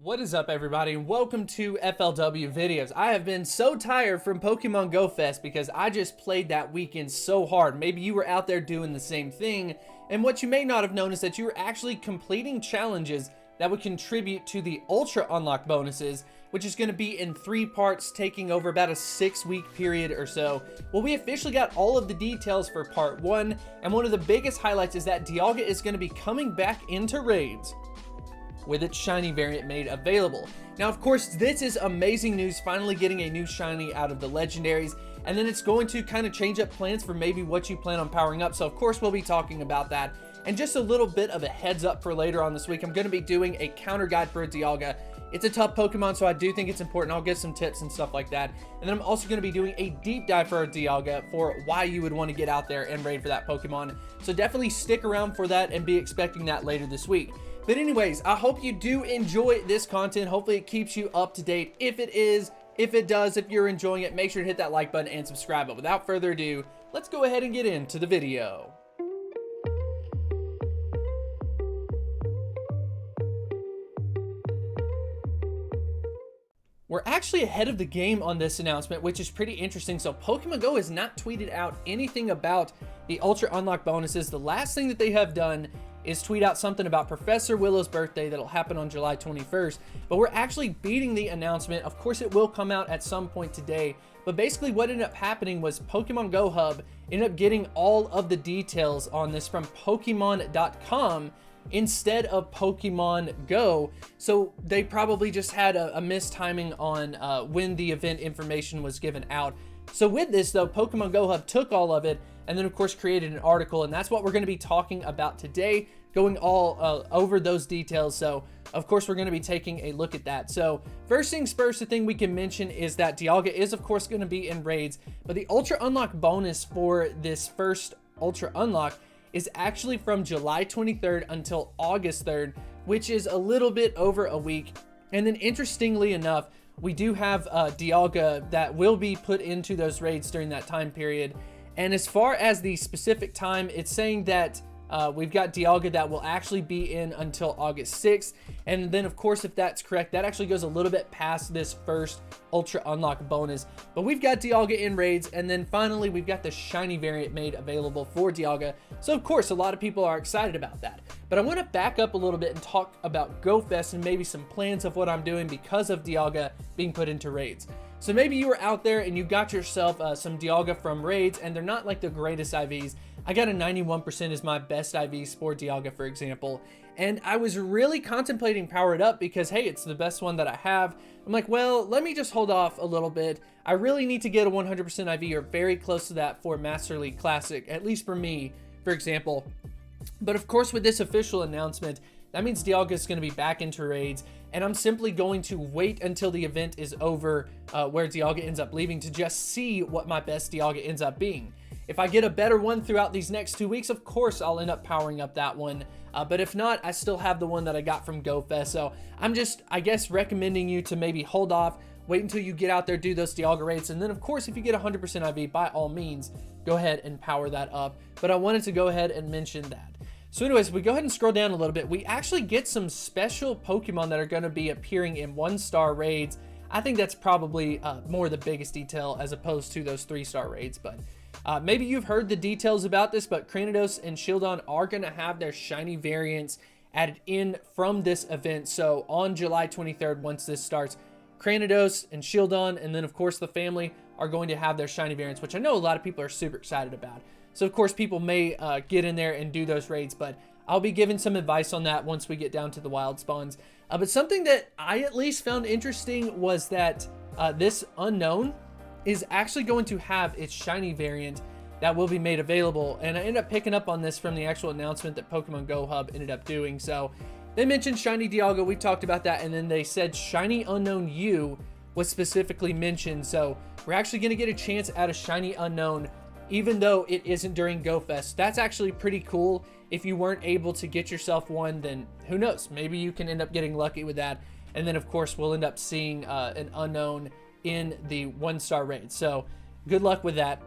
What is up, everybody, and welcome to FLW videos. I have been so tired from Pokemon Go Fest because I just played that weekend so hard. Maybe you were out there doing the same thing, and what you may not have known is that you were actually completing challenges that would contribute to the Ultra Unlock bonuses, which is going to be in 3 parts, taking over about a 6-week period or so. Well, we officially got all of the details for part 1, and one of the biggest highlights is that Dialga is going to be coming back into raids with its shiny variant made available. Now, of course, this is amazing news, finally getting a new shiny out of the legendaries, and then it's going to kind of change up plans for maybe what you plan on powering up. So of course we'll be talking about that. And just a little bit of a heads up for later on this week, I'm going to be doing a counter guide for a Dialga. It's a tough Pokemon, so I do think it's important. I'll give some tips and stuff like that. And then I'm also going to be doing a deep dive for a Dialga for why you would want to get out there and raid for that Pokemon. So definitely stick around for that and be expecting that later this week. But anyways, I hope you do enjoy this content. Hopefully it keeps you up to date. If it does, if you're enjoying it, make sure to hit that like button and subscribe. But without further ado, let's go ahead and get into the video. We're actually ahead of the game on this announcement, which is pretty interesting. So Pokemon Go has not tweeted out anything about the Ultra Unlock bonuses. The last thing that they have done is tweet out something about Professor Willow's birthday that'll happen on July 21st, but we're actually beating the announcement. Of course, it will come out at some point today, but basically what ended up happening was Pokemon Go Hub ended up getting all of the details on this from Pokemon.com instead of Pokemon Go, so they probably just had a mistiming on when the event information was given out. So with this though, Pokemon Go Hub took all of it and then of course created an article, and that's what we're going to be talking about today, going all over those details. So of course we're going to be taking a look at that. So first things first, the thing we can mention is that Dialga is of course going to be in raids, but the Ultra Unlock bonus for this first Ultra Unlock is actually from July 23rd until August 3rd, which is a little bit over a week. And then interestingly enough, we do have Dialga that will be put into those raids during that time period. And as far as the specific time, it's saying that we've got Dialga that will actually be in until August 6th. And then of course, if that's correct, that actually goes a little bit past this first Ultra Unlock bonus. But we've got Dialga in raids, and then finally we've got the shiny variant made available for Dialga. So of course, a lot of people are excited about that. But I want to back up a little bit and talk about GoFest and maybe some plans of what I'm doing because of Dialga being put into raids. So maybe you were out there and you got yourself some Dialga from raids, and they're not like the greatest IVs. I got a 91% as my best IVs for Dialga, for example. And I was really contemplating Power It Up because, hey, it's the best one that I have. I'm like, well, let me just hold off a little bit. I really need to get a 100% IV or very close to that for Master League Classic, at least for me, for example. But of course, with this official announcement, that means Dialga is going to be back into raids, and I'm simply going to wait until the event is over where Dialga ends up leaving to just see what my best Dialga ends up being. If I get a better one throughout these next 2 weeks, of course I'll end up powering up that one. But if not, I still have the one that I got from GoFest. So I'm just, I guess, recommending you to maybe hold off, wait until you get out there, do those Dialga raids, and then of course if you get 100% IV, by all means, go ahead and power that up. But I wanted to go ahead and mention that. So anyways, if we go ahead and scroll down a little bit, we actually get some special Pokemon that are going to be appearing in 1-star raids. I think that's probably more the biggest detail as opposed to those 3-star raids, but maybe you've heard the details about this, but Cranidos and Shieldon are going to have their shiny variants added in from this event. So on July 23rd, once this starts, Cranidos and Shieldon, and then of course the family, are going to have their shiny variants, which I know a lot of people are super excited about. So of course people may get in there and do those raids, but I'll be giving some advice on that once we get down to the wild spawns. But something that I at least found interesting was that this unknown is actually going to have its shiny variant that will be made available. And I ended up picking up on this from the actual announcement that Pokemon Go Hub ended up doing. So they mentioned shiny Dialga, we've talked about that, and then they said shiny unknown U was specifically mentioned. So we're actually going to get a chance at a shiny unknown even though it isn't during GoFest. That's actually pretty cool. If you weren't able to get yourself one, then who knows? Maybe you can end up getting lucky with that. And then of course we'll end up seeing an unknown in the 1-star raid. So good luck with that.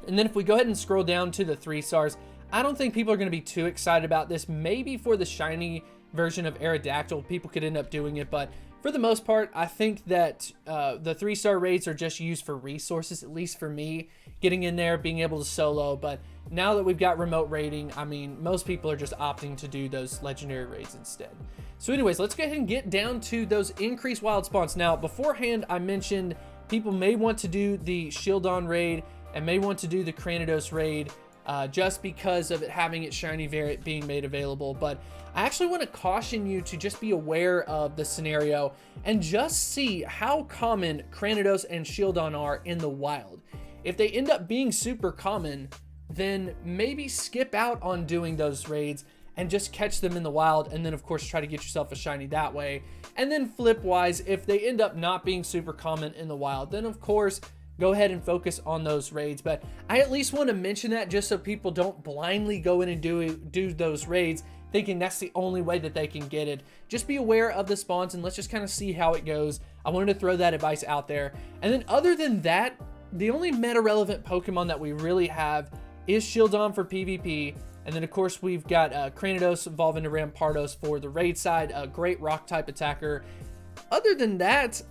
And then if we go ahead and scroll down to the 3 stars, I don't think people are going to be too excited about this. Maybe for the shiny version of Aerodactyl, people could end up doing it. But for the most part, I think that the 3-star raids are just used for resources, at least for me, getting in there, being able to solo. But now that we've got remote raiding, I mean, most people are just opting to do those legendary raids instead. So anyways, let's go ahead and get down to those increased wild spawns. Now, beforehand, I mentioned people may want to do the Shieldon raid and may want to do the Cranidos raid just because of it having its shiny variant being made available. But I actually want to caution you to just be aware of the scenario and just see how common Cranidos and Shieldon are in the wild. If they end up being super common, then maybe skip out on doing those raids and just catch them in the wild, and then of course try to get yourself a shiny that way. And then flip wise, if they end up not being super common in the wild, then of course go ahead and focus on those raids. But I at least want to mention that just so people don't blindly go in and do those raids thinking that's the only way that they can get it. Just be aware of the spawns and let's just kind of see how it goes. I wanted to throw that advice out there. And then other than that, the only meta relevant Pokemon that we really have is Shieldon for PvP. And then of course we've got Cranidos evolving to Rampardos for the raid side, a great rock type attacker. Other than that,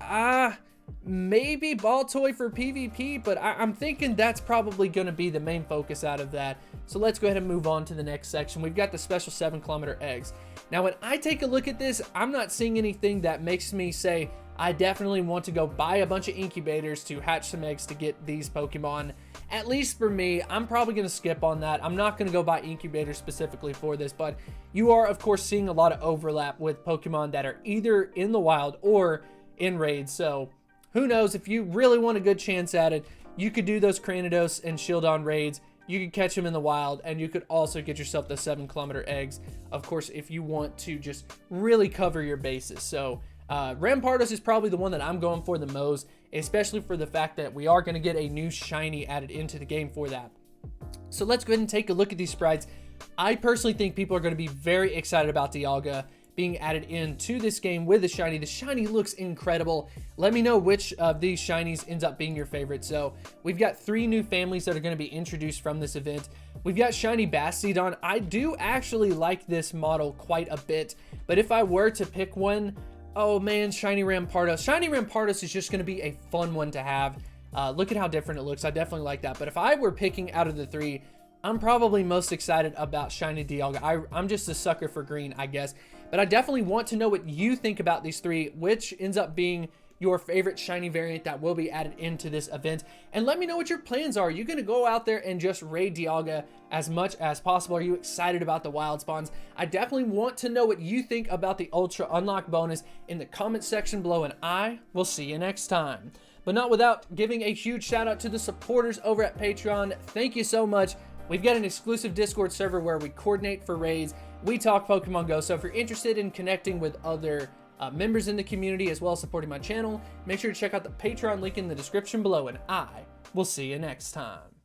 maybe Baltoy for PvP, but I'm thinking that's probably going to be the main focus out of that. So let's go ahead and move on to the next section. We've got the special 7-kilometer eggs. Now when I take a look at this, I'm not seeing anything that makes me say I definitely want to go buy a bunch of incubators to hatch some eggs to get these Pokemon. At least for me, I'm probably going to skip on that. I'm not going to go buy incubators specifically for this, but you are of course seeing a lot of overlap with Pokemon that are either in the wild or in raids. So who knows, if you really want a good chance at it, you could do those Cranidos and Shieldon raids. You could catch them in the wild, and you could also get yourself the 7-kilometer eggs, of course, if you want to just really cover your bases. So Rampardos is probably the one that I'm going for the most, especially for the fact that we are going to get a new shiny added into the game for that. So let's go ahead and take a look at these sprites. I personally think people are going to be very excited about Dialga being added into this game with the shiny. The shiny looks incredible. Let me know which of these shinies ends up being your favorite. So we've got 3 new families that are going to be introduced from this event. We've got shiny Bastiodon. I do actually like this model quite a bit, but if I were to pick one, oh man, shiny Rampardos. Shiny Rampardos is just going to be a fun one to have. Look at how different it looks. I definitely like that. But if I were picking out of the 3, I'm probably most excited about shiny Dialga. I'm just a sucker for green, I guess. But I definitely want to know what you think about these 3, which ends up being your favorite shiny variant that will be added into this event. And let me know what your plans are. Are you going to go out there and just raid Dialga as much as possible? Are you excited about the wild spawns? I definitely want to know what you think about the Ultra Unlock bonus in the comment section below, and I will see you next time. But not without giving a huge shout out to the supporters over at Patreon. Thank you so much. We've got an exclusive Discord server where we coordinate for raids. We talk Pokemon Go. So if you're interested in connecting with other members in the community as well as supporting my channel, make sure to check out the Patreon link in the description below, and I will see you next time.